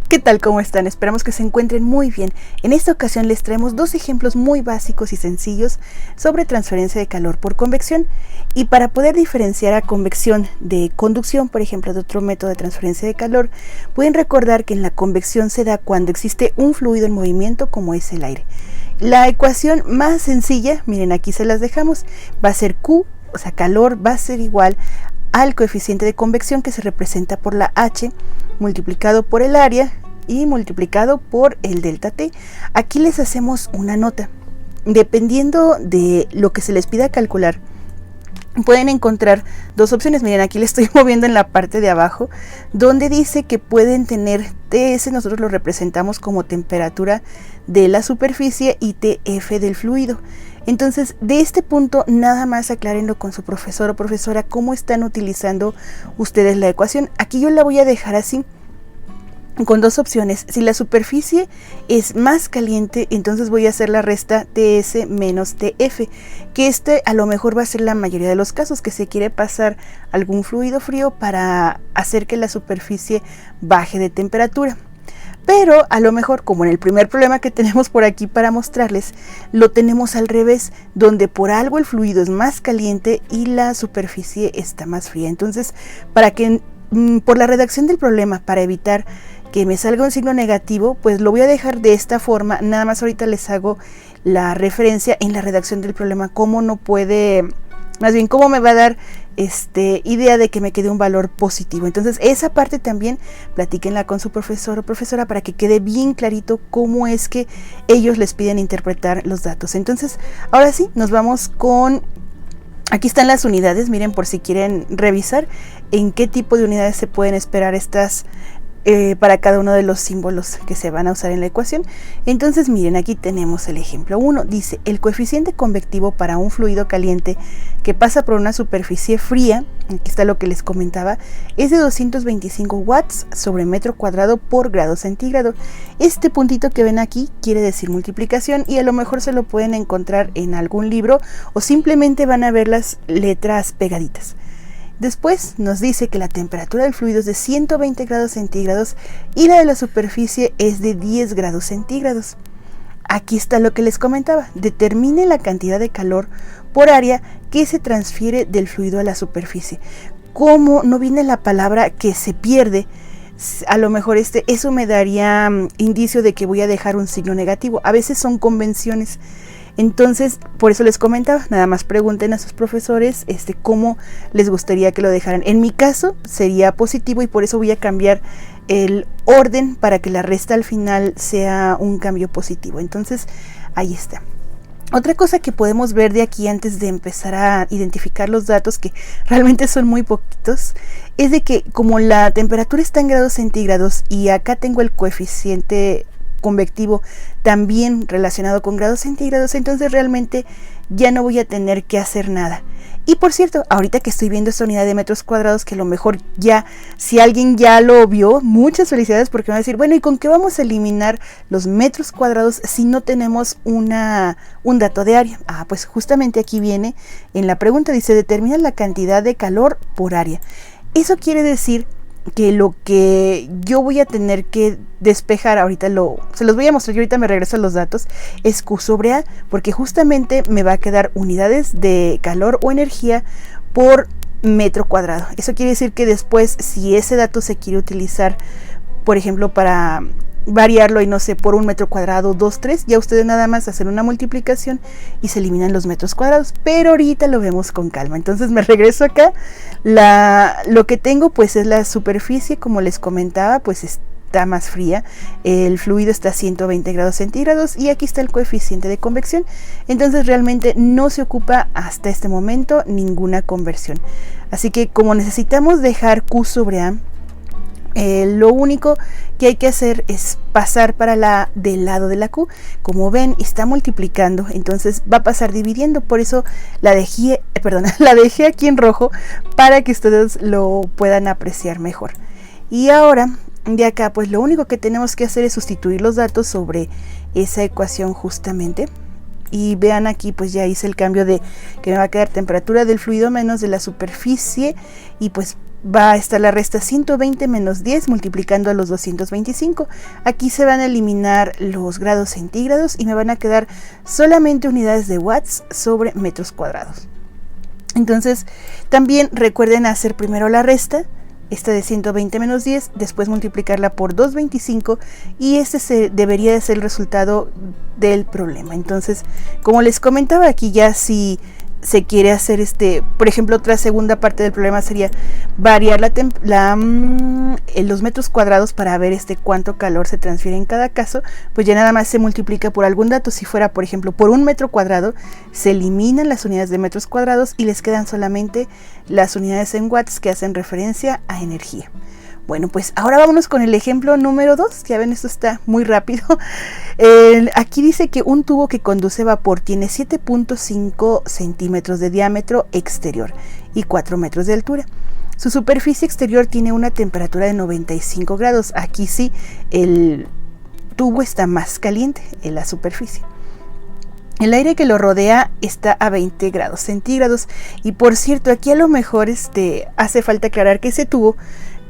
¿Qué tal? ¿Cómo están? Esperamos que se encuentren muy bien. En esta ocasión les traemos dos ejemplos muy básicos y sencillos sobre transferencia de calor por convección. Y para poder diferenciar a convección de conducción, por ejemplo, de otro método de transferencia de calor, pueden recordar que en la convección se da cuando existe un fluido en movimiento como es el aire. La ecuación más sencilla, miren, aquí se las dejamos, va a ser Q, o sea, calor va a ser igual al coeficiente de convección que se representa por la H multiplicado por el área y multiplicado por el delta T. Aquí les hacemos una nota. Dependiendo de lo que se les pida calcular, pueden encontrar dos opciones. Miren, aquí le estoy moviendo en la parte de abajo, donde dice que pueden tener TS, nosotros lo representamos como temperatura de la superficie, y TF del fluido. Entonces, de este punto, nada más aclárenlo con su profesor o profesora cómo están utilizando ustedes la ecuación. Aquí yo la voy a dejar así, con dos opciones. Si la superficie es más caliente, entonces voy a hacer la resta TS menos TF, que a lo mejor va a ser la mayoría de los casos, que se quiere pasar algún fluido frío para hacer que la superficie baje de temperatura. Pero a lo mejor, como en el primer problema que tenemos por aquí para mostrarles, lo tenemos al revés, donde por algo el fluido es más caliente y la superficie está más fría. Entonces, para que por la redacción del problema, para evitar que me salga un signo negativo, pues lo voy a dejar de esta forma. Nada más ahorita les hago la referencia en la redacción del problema, cómo no puede, más bien cómo me va a dar idea de que me quede un valor positivo. Entonces esa parte también platíquenla con su profesor o profesora para que quede bien clarito cómo es que ellos les piden interpretar los datos. Entonces ahora sí, nos vamos con... Aquí están las unidades, miren, por si quieren revisar en qué tipo de unidades se pueden esperar estas para cada uno de los símbolos que se van a usar en la ecuación. Entonces miren, aquí tenemos el ejemplo 1. Dice, el coeficiente convectivo para un fluido caliente que pasa por una superficie fría, aquí está lo que les comentaba, es de 225 watts sobre metro cuadrado por grado centígrado. Este puntito que ven aquí quiere decir multiplicación, y a lo mejor se lo pueden encontrar en algún libro o simplemente van a ver las letras pegaditas. Después nos dice que la temperatura del fluido es de 120 grados centígrados y la de la superficie es de 10 grados centígrados. Aquí está lo que les comentaba. Determine la cantidad de calor por área que se transfiere del fluido a la superficie. Como no viene la palabra que se pierde, a lo mejor eso me daría indicio de que voy a dejar un signo negativo. A veces son convenciones. Entonces, por eso les comentaba, nada más pregunten a sus profesores cómo les gustaría que lo dejaran. En mi caso sería positivo, y por eso voy a cambiar el orden para que la resta al final sea un cambio positivo. Entonces, ahí está. Otra cosa que podemos ver de aquí antes de empezar a identificar los datos, que realmente son muy poquitos, es de que como la temperatura está en grados centígrados y acá tengo el coeficiente convectivo también relacionado con grados centígrados, entonces realmente ya no voy a tener que hacer nada. Y por cierto, ahorita que estoy viendo esta unidad de metros cuadrados, que a lo mejor ya, si alguien ya lo vio, muchas felicidades, porque me va a decir, bueno, ¿y con qué vamos a eliminar los metros cuadrados si no tenemos un dato de área? Pues justamente aquí viene en la pregunta, dice, determina la cantidad de calor por área. Eso quiere decir que lo que yo voy a tener que despejar, ahorita se los voy a mostrar, yo ahorita me regreso a los datos, es Q sobre A, porque justamente me va a quedar unidades de calor o energía por metro cuadrado. Eso quiere decir que después, si ese dato se quiere utilizar, por ejemplo, para variarlo y no sé, por un metro cuadrado, 2, 3, ya ustedes nada más hacen una multiplicación y se eliminan los metros cuadrados, pero ahorita lo vemos con calma. Entonces me regreso acá. Lo que tengo pues es la superficie, como les comentaba, pues está más fría, el fluido está a 120 grados centígrados y aquí está el coeficiente de convección. Entonces realmente no se ocupa hasta este momento ninguna conversión, así que como necesitamos dejar Q sobre A, lo único que hay que hacer es pasar para del lado de la Q. Como ven, está multiplicando, entonces va a pasar dividiendo. Por eso la dejé aquí en rojo para que ustedes lo puedan apreciar mejor. Y ahora, de acá, pues lo único que tenemos que hacer es sustituir los datos sobre esa ecuación justamente. Y vean aquí, pues ya hice el cambio de que me va a quedar temperatura del fluido menos de la superficie, y pues va a estar la resta 120 menos 10 multiplicando a los 225. Aquí se van a eliminar los grados centígrados y me van a quedar solamente unidades de watts sobre metros cuadrados. Entonces también recuerden hacer primero la resta, esta de 120 menos 10, después multiplicarla por 225 y debería de ser el resultado del problema. Entonces, como les comentaba, aquí ya si se quiere hacer por ejemplo, otra segunda parte del problema sería variar los metros cuadrados para ver cuánto calor se transfiere en cada caso. Pues ya nada más se multiplica por algún dato. Si fuera, por ejemplo, por un metro cuadrado, se eliminan las unidades de metros cuadrados y les quedan solamente las unidades en watts que hacen referencia a energía. Bueno, pues ahora vámonos con el ejemplo número 2. Ya ven, esto está muy rápido. Aquí dice que un tubo que conduce vapor tiene 7.5 centímetros de diámetro exterior y 4 metros de altura. Su superficie exterior tiene una temperatura de 95 grados. Aquí sí, el tubo está más caliente en la superficie. El aire que lo rodea está a 20 grados centígrados. Y por cierto, aquí a lo mejor hace falta aclarar que ese tubo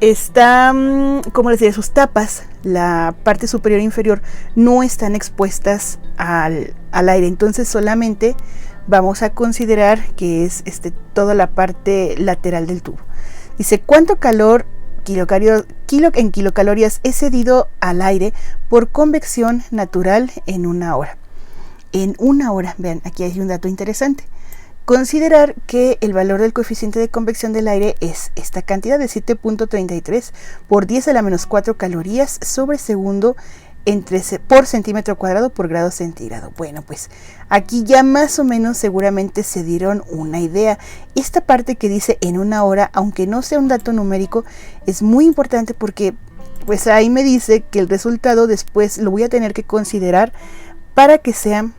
está, como les diré, sus tapas, la parte superior e inferior, no están expuestas al aire. Entonces solamente vamos a considerar que es toda la parte lateral del tubo. Dice, ¿cuánto calor en kilocalorías es cedido al aire por convección natural en una hora? En una hora, vean, aquí hay un dato interesante. Considerar que el valor del coeficiente de convección del aire es esta cantidad de 7.33 por 10 a la menos 4 calorías sobre segundo por centímetro cuadrado por grado centígrado. Bueno, pues aquí ya más o menos seguramente se dieron una idea. Esta parte que dice en una hora, aunque no sea un dato numérico, es muy importante porque pues ahí me dice que el resultado después lo voy a tener que considerar para que sea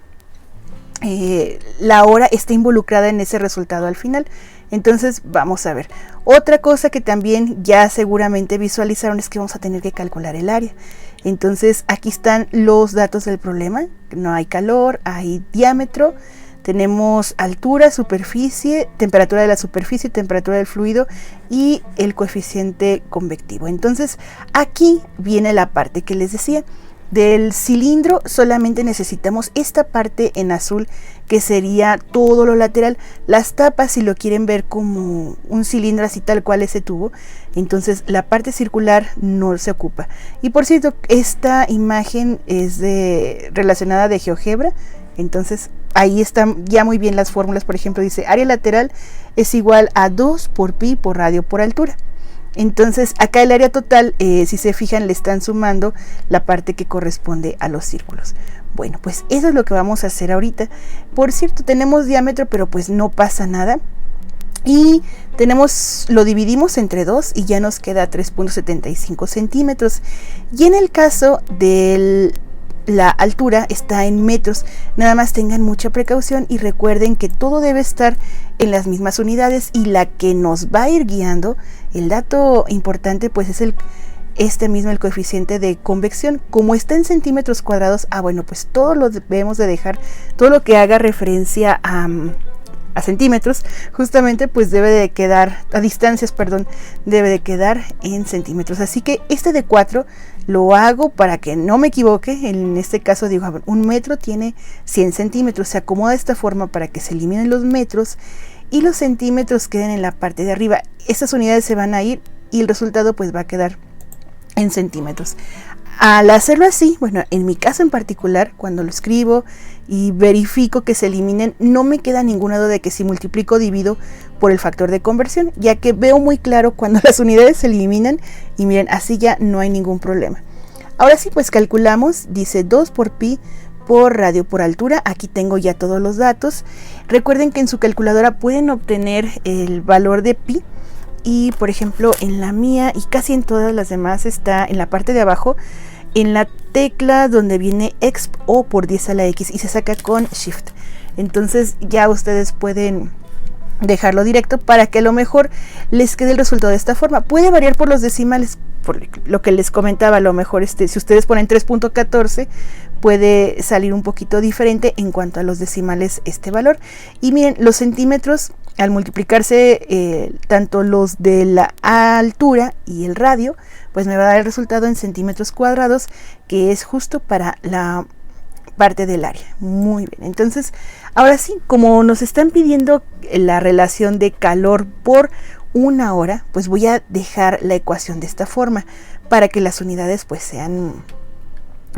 la hora esté involucrada en ese resultado al final. Entonces vamos a ver. Otra cosa que también ya seguramente visualizaron es que vamos a tener que calcular el área. Entonces aquí están los datos del problema. No hay calor, hay diámetro, tenemos altura, superficie, temperatura de la superficie, temperatura del fluido y el coeficiente convectivo. Entonces aquí viene la parte que les decía. Del cilindro solamente necesitamos esta parte en azul, que sería todo lo lateral. Las tapas, si lo quieren ver como un cilindro así tal cual ese tubo, entonces la parte circular no se ocupa. Y por cierto, esta imagen es relacionada de GeoGebra, entonces ahí están ya muy bien las fórmulas. Por ejemplo, dice área lateral es igual a 2 por pi por radio por altura. Entonces acá el área total, si se fijan, le están sumando la parte que corresponde a los círculos. Bueno, pues eso es lo que vamos a hacer ahorita. Por cierto, tenemos diámetro, pero pues no pasa nada. Y lo dividimos entre 2 y ya nos queda 3.75 centímetros. Y en el caso de la altura está en metros. Nada más tengan mucha precaución y recuerden que todo debe estar en las mismas unidades, y la que nos va a ir guiando, el dato importante, pues es el coeficiente de convección. Como está en centímetros cuadrados, bueno, pues todo lo debemos de dejar, todo lo que haga referencia a centímetros, justamente pues debe de quedar, a distancias, perdón, debe de quedar en centímetros. Así que de 4 lo hago para que no me equivoque. En este caso digo, a ver, un metro tiene 100 centímetros, se acomoda de esta forma para que se eliminen los metros y los centímetros queden en la parte de arriba. Estas unidades se van a ir y el resultado pues va a quedar en centímetros. Al hacerlo así, bueno, en mi caso en particular, cuando lo escribo y verifico que se eliminen, no me queda ninguna duda de que si multiplico divido por el factor de conversión, ya que veo muy claro cuando las unidades se eliminan, y miren, así ya no hay ningún problema. Ahora sí, pues calculamos. Dice 2 por pi por radio por altura. Aquí tengo ya todos los datos. Recuerden que en su calculadora pueden obtener el valor de pi. Y por ejemplo, en la mía y casi en todas las demás está en la parte de abajo, en la tecla donde viene exp o por 10 a la x, y se saca con shift. Entonces ya ustedes pueden dejarlo directo para que a lo mejor les quede el resultado de esta forma. Puede variar por los decimales, por lo que les comentaba. A lo mejor si ustedes ponen 3.14, puede salir un poquito diferente en cuanto a los decimales este valor. Y miren, los centímetros al multiplicarse tanto los de la altura y el radio, pues me va a dar el resultado en centímetros cuadrados, que es justo para la parte del área. Muy bien, entonces ahora sí, como nos están pidiendo la relación de calor por una hora, pues voy a dejar la ecuación de esta forma para que las unidades pues sean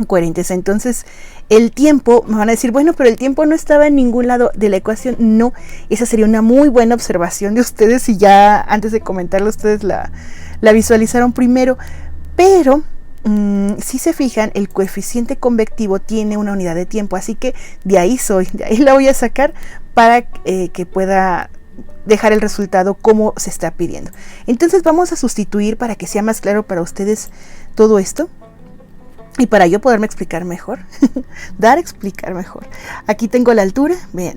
coherentes. Entonces el tiempo, me van a decir, bueno, pero el tiempo no estaba en ningún lado de la ecuación. No, esa sería una muy buena observación de ustedes, y ya antes de comentarlo ustedes la visualizaron primero, pero si se fijan, el coeficiente convectivo tiene una unidad de tiempo, así que de ahí la voy a sacar para que pueda dejar el resultado como se está pidiendo. Entonces vamos a sustituir para que sea más claro para ustedes todo esto. Y para yo poderme explicar mejor, explicar mejor. Aquí tengo la altura, vean,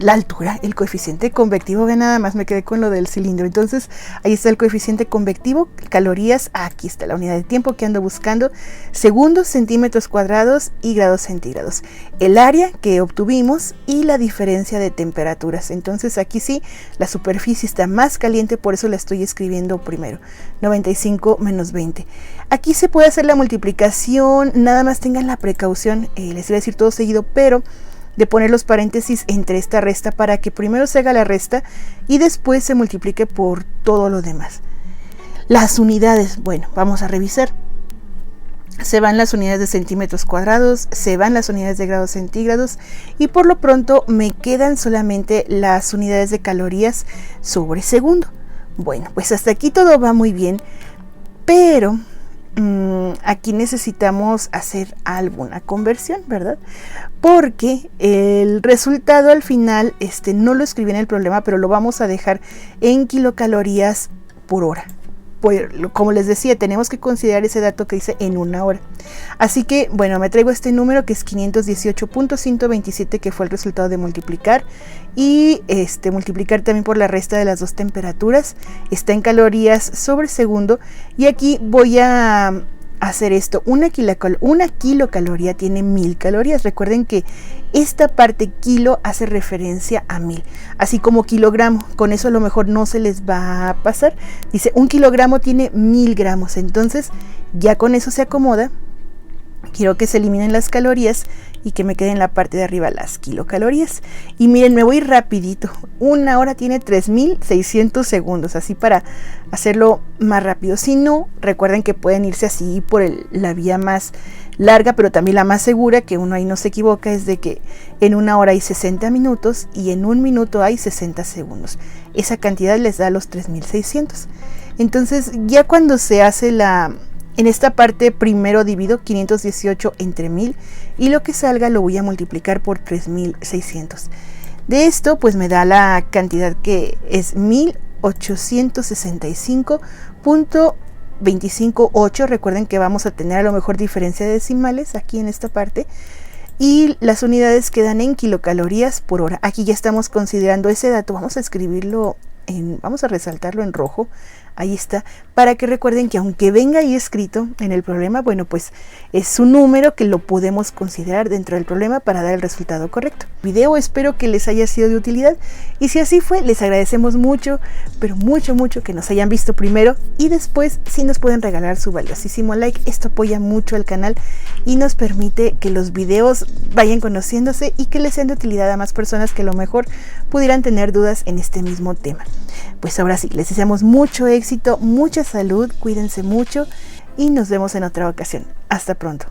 el coeficiente convectivo, vean, nada más me quedé con lo del cilindro. Entonces, ahí está el coeficiente convectivo, calorías, aquí está la unidad de tiempo que ando buscando, segundos, centímetros cuadrados y grados centígrados. El área que obtuvimos y la diferencia de temperaturas. Entonces, aquí sí, la superficie está más caliente, por eso la estoy escribiendo primero. 95 menos 20. Aquí se puede hacer la multiplicación, nada más tengan la precaución, les voy a decir todo seguido, pero de poner los paréntesis entre esta resta para que primero se haga la resta y después se multiplique por todo lo demás. Las unidades, bueno, vamos a revisar. Se van las unidades de centímetros cuadrados, se van las unidades de grados centígrados y por lo pronto me quedan solamente las unidades de calorías sobre segundo. Bueno, pues hasta aquí todo va muy bien, pero aquí necesitamos hacer alguna conversión, ¿verdad? Porque el resultado al final no lo escribí en el problema, pero lo vamos a dejar en kilocalorías por hora. Pues, como les decía, tenemos que considerar ese dato que dice en una hora. Así que, bueno, me traigo este número que es 518.127, que fue el resultado de multiplicar. Y multiplicar también por la resta de las dos temperaturas. Está en calorías sobre segundo. Y aquí voy a hacer esto. Una kilocaloría tiene 1000 calorías. Recuerden que esta parte kilo hace referencia a 1000, así como kilogramo. Con eso a lo mejor no se les va a pasar. Dice 1 kilogramo tiene 1000 gramos. Entonces ya con eso se acomoda. Quiero que se eliminen las calorías y que me queden en la parte de arriba las kilocalorías. Y miren, me voy rapidito. Una hora tiene 3600 segundos, así para hacerlo más rápido. Si no, recuerden que pueden irse así por la vía más larga, pero también la más segura, que uno ahí no se equivoca, es de que en una hora hay 60 minutos y en un minuto hay 60 segundos. Esa cantidad les da los 3600. Entonces, ya cuando se hace en esta parte primero divido 518 entre 1000 y lo que salga lo voy a multiplicar por 3600. De esto pues me da la cantidad que es 1865.258. Recuerden que vamos a tener a lo mejor diferencia de decimales aquí en esta parte. Y las unidades quedan en kilocalorías por hora. Aquí ya estamos considerando ese dato. Vamos a escribirlo, vamos a resaltarlo en rojo. Ahí está, para que recuerden que aunque venga ahí escrito en el problema, bueno, pues es un número que lo podemos considerar dentro del problema para dar el resultado correcto. Video, espero que les haya sido de utilidad, y si así fue, les agradecemos mucho, pero mucho que nos hayan visto primero, y después si nos pueden regalar su valiosísimo like. Esto apoya mucho al canal y nos permite que los videos vayan conociéndose y que les sean de utilidad a más personas que a lo mejor pudieran tener dudas en este mismo tema. Pues ahora sí, les deseamos mucho éxito, mucha salud, cuídense mucho y nos vemos en otra ocasión. Hasta pronto.